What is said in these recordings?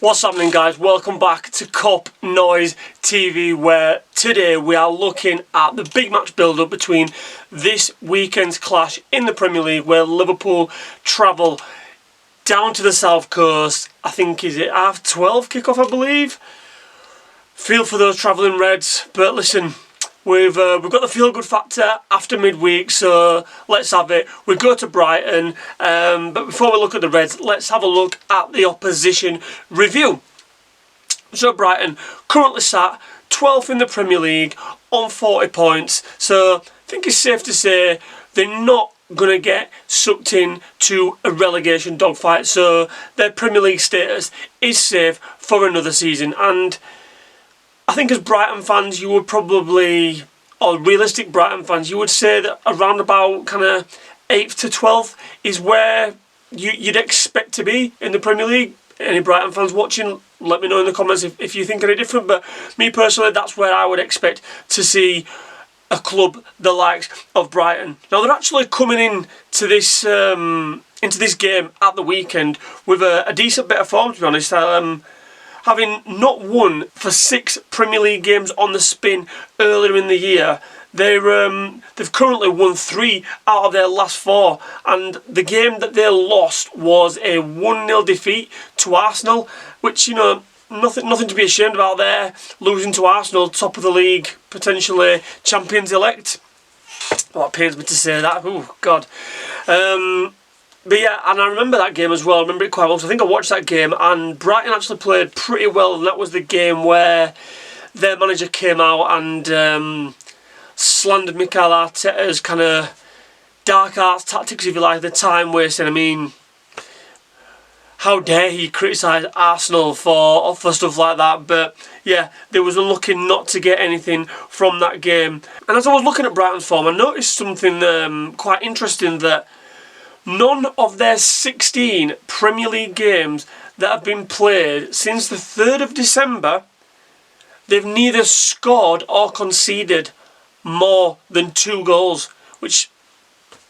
What's happening, guys? Welcome back to Cop Noise TV, where today we are looking at the big match build-up between this weekend's clash in the Premier League, where Liverpool travel down to the south coast. I think, is it 12:30 kickoff, I believe? Feel for those travelling Reds, but listen, we've got the feel-good factor after midweek, so let's have it. We go to Brighton, but before we look at the Reds, let's have a look at the opposition review. So Brighton currently sat 12th in the Premier League on 40 points, so I think it's safe to say they're not going to get sucked in to a relegation dogfight, so their Premier League status is safe for another season. And I think as Brighton fans, you would probably, or realistic Brighton fans, you would say that around about kind of 8th to 12th is where you'd expect to be in the Premier League. Any Brighton fans watching, let me know in the comments if you think any different. But me personally, that's where I would expect to see a club the likes of Brighton. Now they're actually coming into this game at the weekend with a decent bit of form, to be honest. Having not won for 6 Premier League games on the spin earlier in the year, they've currently won 3 out of their last 4, and the game that they lost was a 1-0 defeat to Arsenal, which, you know, nothing to be ashamed about there. Losing to Arsenal, top of the league, potentially champions elect. Well, it pains me to say that. Oh God. But yeah, and I remember that game as well. I remember it quite well. So I think I watched that game, and Brighton actually played pretty well. And that was the game where their manager came out and slandered Mikel Arteta's kind of dark arts tactics, if you like, the time wasting. I mean, how dare he criticise Arsenal for stuff like that? But yeah, they was unlucky not to get anything from that game. And as I was looking at Brighton's form, I noticed something quite interesting, that none of their 16 Premier League games that have been played since the 3rd of December, they've neither scored or conceded more than 2 goals, which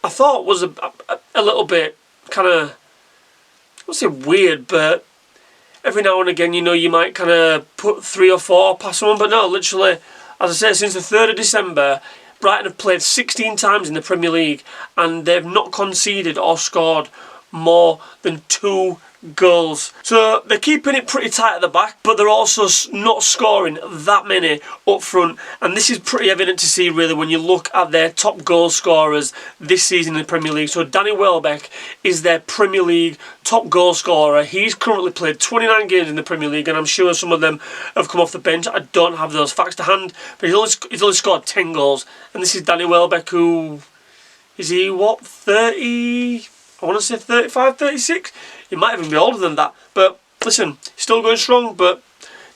I thought was a little bit kind of, I won't say weird, but every now and again, you know, you might kind of put 3 or 4 past someone, but no, literally, as I said, since the 3rd of December, Brighton have played 16 times in the Premier League and they've not conceded or scored more than 2 goals. So they're keeping it pretty tight at the back, but they're also not scoring that many up front. And this is pretty evident to see, really, when you look at their top goal scorers this season in the Premier League. So Danny Welbeck is their Premier League top goal scorer. He's currently played 29 games in the Premier League, and I'm sure some of them have come off the bench. I don't have those facts to hand, but he's only scored 10 goals. And this is Danny Welbeck, who, is he, what, 30... I want to say 35, 36. He might even be older than that. But listen, still going strong. But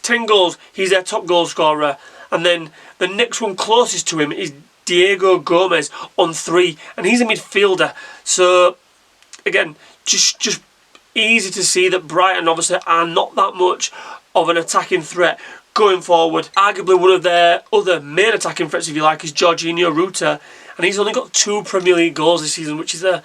10 goals, he's their top goal scorer. And then the next one closest to him is Diego Gomez on 3. And he's a midfielder. So, again, just easy to see that Brighton obviously are not that much of an attacking threat going forward. Arguably one of their other main attacking threats, if you like, is Jorginho Ruta. And he's only got 2 Premier League goals this season, which is a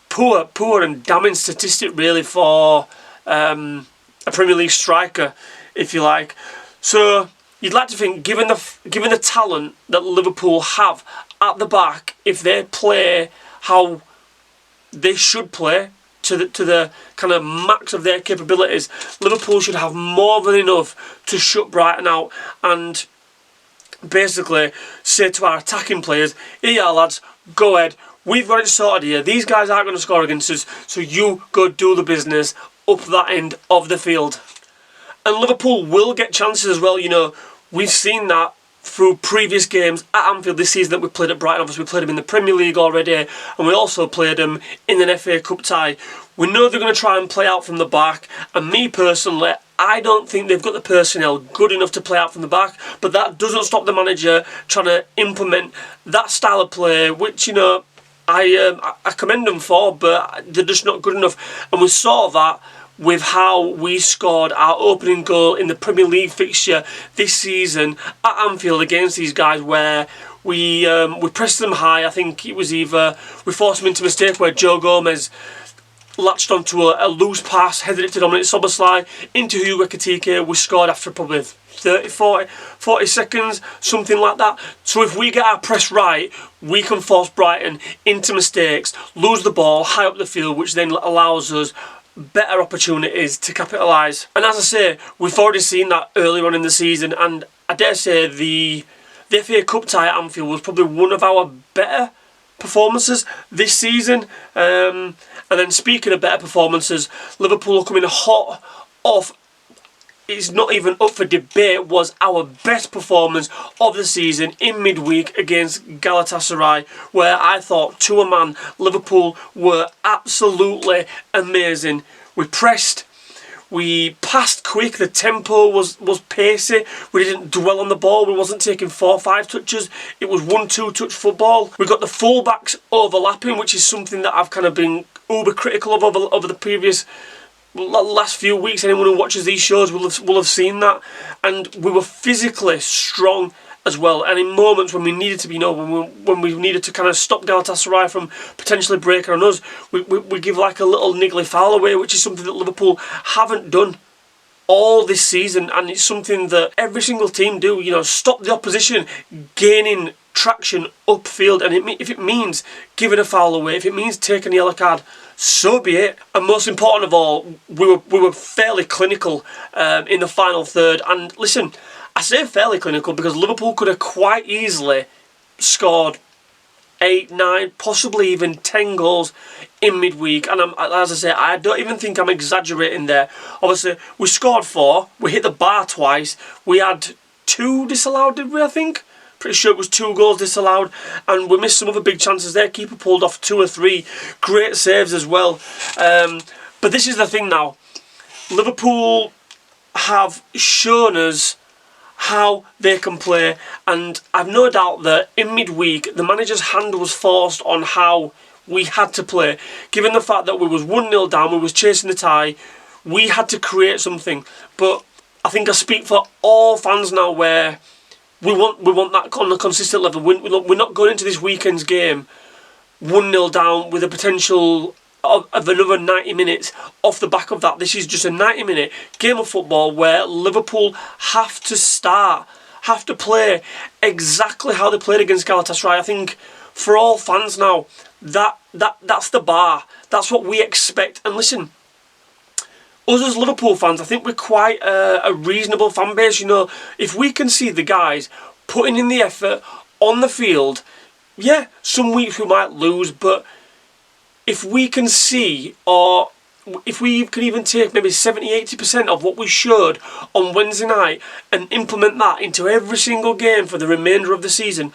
poor and damning statistic, really, for a Premier League striker, if you like. So you'd like to think, given the talent that Liverpool have at the back, if they play how they should play to the kind of max of their capabilities, Liverpool should have more than enough to shut Brighton out and basically say to our attacking players, here you are, lads, go ahead. We've got it sorted here. These guys aren't going to score against us, so you go do the business up that end of the field. And Liverpool will get chances as well. You know, we've seen that through previous games at Anfield this season that we played at Brighton. Obviously, we played them in the Premier League already, and we also played them in an FA Cup tie. We know they're going to try and play out from the back, and me personally, I don't think they've got the personnel good enough to play out from the back, but that doesn't stop the manager trying to implement that style of play, which, you know, I commend them for, but they're just not good enough. And we saw that with how we scored our opening goal in the Premier League fixture this season at Anfield against these guys, where we pressed them high. I think it was either we forced them into a mistake where Joe Gomez latched onto a loose pass, headed it to Dominic Szoboszlai, into Hugo Ekitike. We scored after probably 30, 40 seconds, something like that. So if we get our press right, we can force Brighton into mistakes, lose the ball high up the field, which then allows us better opportunities to capitalise. And as I say, we've already seen that earlier on in the season, and I dare say the FA Cup tie at Anfield was probably one of our better performances this season. And then speaking of better performances, Liverpool are coming hot off. It's not even up for debate, was our best performance of the season in midweek against Galatasaray, where I thought, to a man, Liverpool were absolutely amazing. We pressed, we passed quick, the tempo was pacey, we didn't dwell on the ball, we wasn't taking 4 or 5 touches, it was 1-2 touch football. We got the full-backs overlapping, which is something that I've kind of been uber critical of over the previous last few weeks. Anyone who watches these shows will have seen that, and we were physically strong as well. And in moments when we needed to be, when we needed to kind of stop Galatasaray from potentially breaking on us, we give like a little niggly foul away, which is something that Liverpool haven't done all this season, and it's something that every single team do. Stop the opposition gaining traction upfield, and if it means giving a foul away, if it means taking a yellow card, so be it. And most important of all, we were fairly clinical in the final third. And listen, I say fairly clinical because Liverpool could have quite easily scored 8, 9, possibly even 10 goals in midweek. And as I say, I don't even think I'm exaggerating there. Obviously, we scored 4, we hit the bar twice, we had 2 disallowed, did we, I think? Pretty sure it was 2 goals disallowed, and we missed some other big chances there. Keeper pulled off 2 or 3 great saves as well. But this is the thing now. Liverpool have shown us how they can play, and I've no doubt that in midweek the manager's hand was forced on how we had to play. Given the fact that we was 1-0 down, we was chasing the tie, we had to create something. But I think I speak for all fans now where we want that on a consistent level. We're not going into this weekend's game 1-0 down with a potential of another 90 minutes off the back of that. This is just a 90-minute game of football where Liverpool have to play exactly how they played against Galatasaray. I think for all fans now, that's the bar. That's what we expect. And listen, us as Liverpool fans, I think we're quite a reasonable fan base. If we can see the guys putting in the effort on the field, yeah, some weeks we might lose, but if we can see, or if we can even take maybe 70-80% of what we showed on Wednesday night and implement that into every single game for the remainder of the season,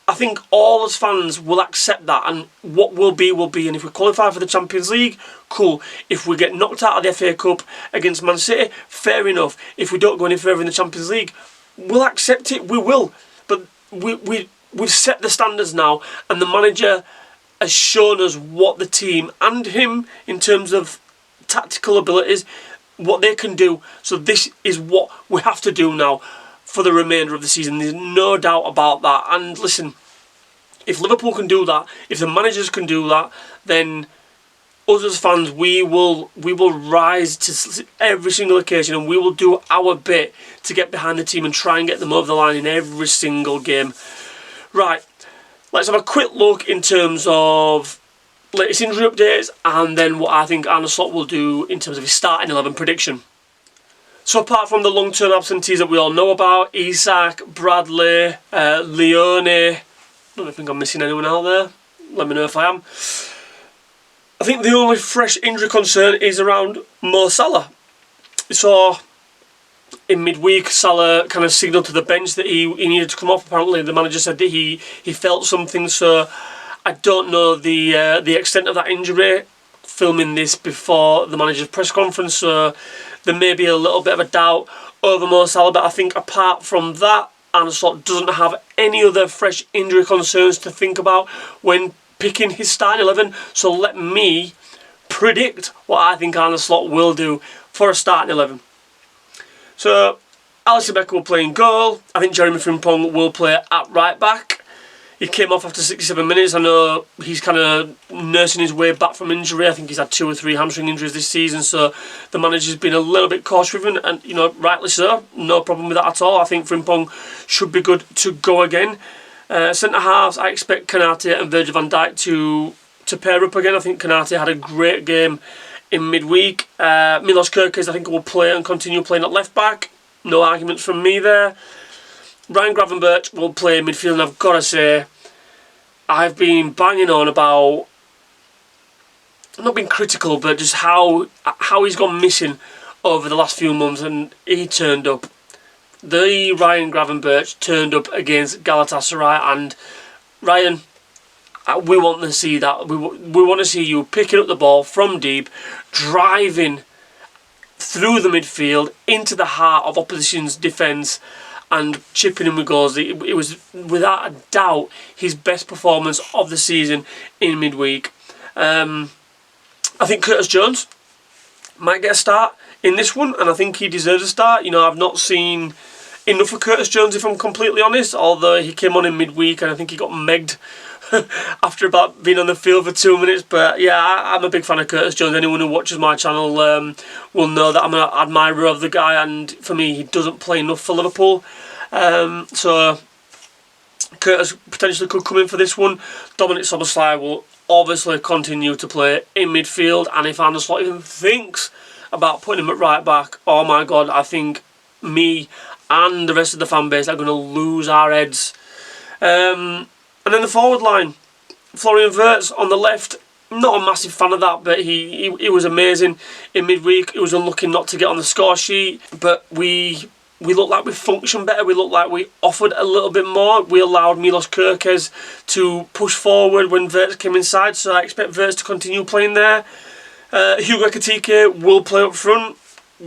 I think all as fans will accept that, and what will be will be. And if we qualify for the Champions League, cool. If we get knocked out of the FA Cup against Man City, fair enough. If we don't go any further in the Champions League, we'll accept it, we will. But we've set the standards now, and the manager has shown us what the team and him, in terms of tactical abilities, what they can do. So this is what we have to do now for the remainder of the season. There's no doubt about that. And listen, if Liverpool can do that, if the managers can do that, then us as fans, we will rise to every single occasion, and we will do our bit to get behind the team and try and get them over the line in every single game. Right, let's have a quick look in terms of latest injury updates, and then what I think Arne Slot will do in terms of his starting 11 prediction. So apart from the long-term absentees that we all know about, Isak, Bradley, Leone, I don't think I'm missing anyone out there. Let me know if I am. I think the only fresh injury concern is around Mo Salah. So in midweek, Salah kind of signalled to the bench that he needed to come off. Apparently the manager said that he felt something, so I don't know the extent of that injury. Filming this before the manager's press conference, so there may be a little bit of a doubt over Mo Salah, but I think apart from that, Arne Slot doesn't have any other fresh injury concerns to think about when picking his starting 11. So let me predict what I think Arne Slot will do for a starting 11. So Alisson Becker will play in goal. I think Jeremy Frimpong will play at right back. He came off after 67 minutes. I know he's kind of nursing his way back from injury. I think he's had 2 or 3 hamstring injuries this season, so the manager's been a little bit cautious with him, and, you know, rightly so. No problem with that at all. I think Frimpong should be good to go again. Centre-halves, I expect Konate and Virgil van Dijk to pair up again. I think Konate had a great game in midweek. Milos Kerkez, I think, will play and continue playing at left-back. No arguments from me there. Ryan Gravenberch will play midfield, and I've got to say, I've been banging on about, not being critical, but just how he's gone missing over the last few months, and he turned up. The Ryan Gravenberch turned up against Galatasaray, and Ryan, we want to see that. We want to see you picking up the ball from deep, driving through the midfield into the heart of opposition's defence, and chipping in with goals. It was without a doubt his best performance of the season in midweek. I think Curtis Jones might get a start in this one, and I think he deserves a start. You know, I've not seen enough of Curtis Jones, if I'm completely honest, although he came on in midweek and I think he got megged after about being on the field for 2 minutes. But yeah, I'm a big fan of Curtis Jones. Anyone who watches my channel will know that I'm an admirer of the guy, and for me, he doesn't play enough for Liverpool. So Curtis potentially could come in for this one. Dominic Szoboszlai will obviously continue to play in midfield, and if Arne Slot even thinks about putting him at right back, oh my god, I think me and the rest of the fan base are going to lose our heads. And then the forward line, Florian Wirtz on the left. Not a massive fan of that, but he was amazing in midweek. He was unlucky not to get on the score sheet, but we looked like we functioned better. We looked like we offered a little bit more. We allowed Milos Kerkez to push forward when Wirtz came inside, so I expect Wirtz to continue playing there. Hugo Ekitike will play up front.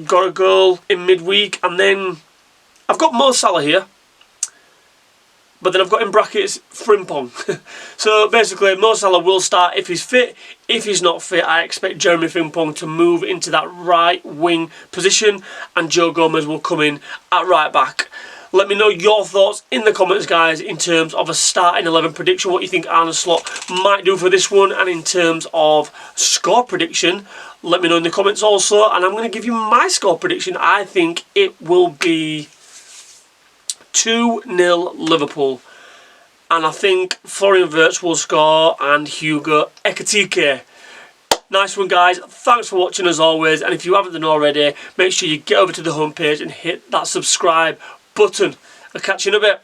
Got a goal in midweek, and then I've got Mo Salah here, but then I've got in brackets Frimpong. So basically, Mo Salah will start if he's fit. If he's not fit, I expect Jeremy Frimpong to move into that right wing position, and Joe Gomez will come in at right back. Let me know your thoughts in the comments, guys, in terms of a starting 11 prediction, what you think Arne Slot might do for this one, and in terms of score prediction, let me know in the comments also, and I'm going to give you my score prediction. I think it will be 2-0 Liverpool, and I think Florian Wirtz will score and Hugo Ekitike. Nice one, guys. Thanks for watching as always, and if you haven't done already, make sure you get over to the homepage and hit that subscribe button. I'll catch you in a bit.